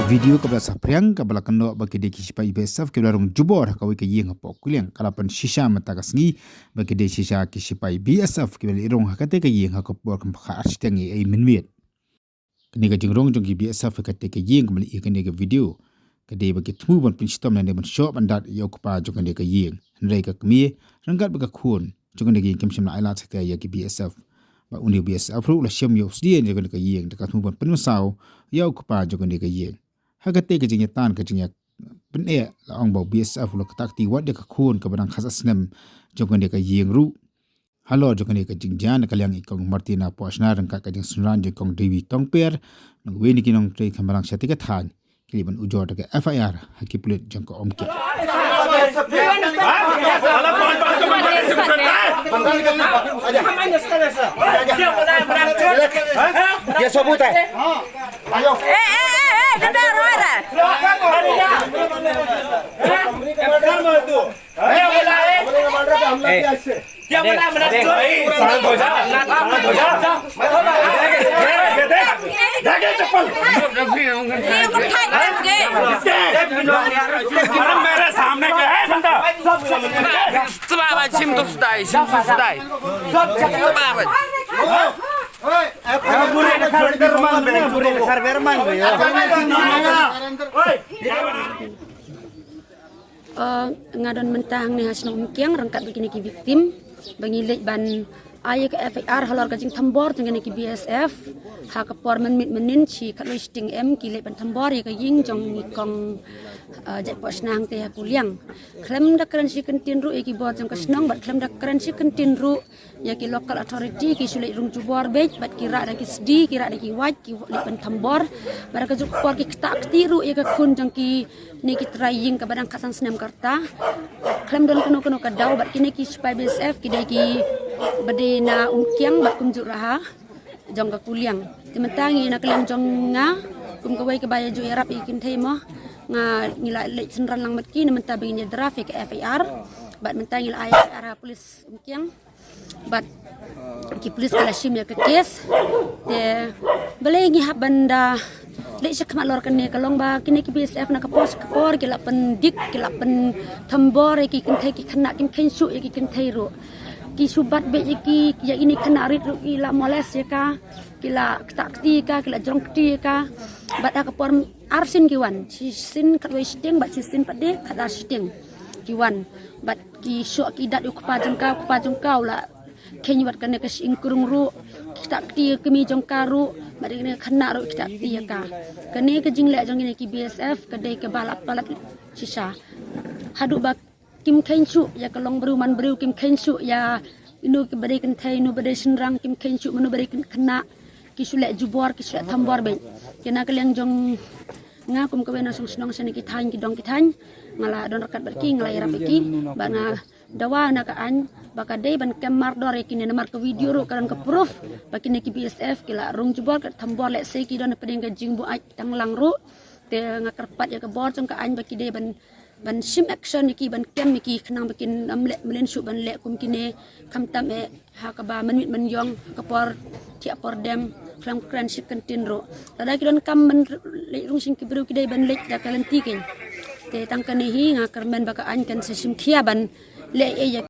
Video kabla sapriang kabla kendo bagi de kispa ibesaf kabla rong jubor kawi ke yeng apok kuliang kalapan shisha mata kasngi bagi de shisha kispa ibesaf kabla irong hakate ke yeng hakapor kempaka arsitangi ai minwet kene ka jingrong jong ibesaf hakate ke yeng kembali ikene ke video kade bagi tmu ban pinstom nande ban shop andat yokupa jong ke yeng nrai ka kmi rangkat baka khun jong ke yeng kemsim na ailat sakaya ya ibesaf ba uni ibesaf ru la shem yo sdien jong ke yeng dekat tmu ban penusau yokupa jong ke yeng Hagate ke jinya tan ke jinya pene la ong bau BSF lo takti wat de ka khun ka barang khasas nem jokan de ka yengru halo jokan de ka jingjan ka liang ikong Martina Posna rang ka jing sunran jong Dewi Tongper nang weni kinong trei khambarang sati ka than kiliban ujor ke FIR hakipulit jong ka omke ये सबूत है आयो किधर हो रहा है क्या बोला शांत हो जा चप्पल मेरे सामने क्या है बंदा सिम तो सुधाई ngadon mentang ni hasno mkiang rangkat begini ki victim bangilek ban ayah ke FIR halor kajing tambor dengan ki BSF ha ke por menin chi kaloi sting M ki lek ban tambor ya ke ying jong ni kong jat pos nang te kuliang klem dak keren si kentin ru ki bot jong kasnong bat klem dak keren si kentin ru ya ki local authority ki sulit rung jubor bej bat kira dak ki sdi kira dak ki waj ki lek ban tambor bara ke juk por ki tak tiru ya ke kun jong ki ni ki trying ke badang kasan senam karta klem don kuno ka daw bat kini ki spy BSF ki dai ki badena umkiang bat kum juraha jong ka kuliang timentangi na klem jong nga kum kawai ke baya ju erap ikin themo nga ngila lek senran lang mat ki na menta bingnya traffic FIR bat mentangi la IR polis umkiang bat ki polis kala shim ya ke kes de belengi hab banda lek syakmat lor kene kalong ba kini ki BSF na kapos kapor ki la pendik ki la pen tambor ki kenthai ki kena kim kensu ki kenthai ro ki subat be ki ya ini kena rit ru ki la moles ya ka ki la takti ka ki la jong ti ka bat kapor arsin ki wan sin katwai sting bat sin pade kadar sting ki wan bat ki syok ki dat ku pa jong kau la kenya bat kene ke ingkurung ru kita ti kemi jong karu mari ne khana ro kita ti ka kene ke jingle jong ne ki BSF ke dei ke balap palat sisa hadu bak kim kensu ya kalong beru man beru kim kensu ya inu ke bade kan thai nu bade senrang kim kensu manu bade khana ki sule jubor ki sule tambor be kena ke liang jong ngakum ke wena song senong sene ki than ki dong ki than ngala don rakat berki ngala ira beki bana dawa na ka an baka dei ban kamar dore ki ne mar ke video ro karan ke proof baki ne ki BSF kila rong jubor ke tambor le se ki don pedeng ke jingbu ai tang lang ro te ngakarpat ya ke bor jong ka an baki dei ban sim action ki ban kem ki khnang bakin amle melen su ban le kum kine kam tam e ha ka ba manit man yong ka por ti apor dem klam kran sik kentin ro tada ki don kam ban le rung sing ki bru ki dei ban le da kalanti kin te tang kane hi ngakar men baka an kan se sim khia ban le e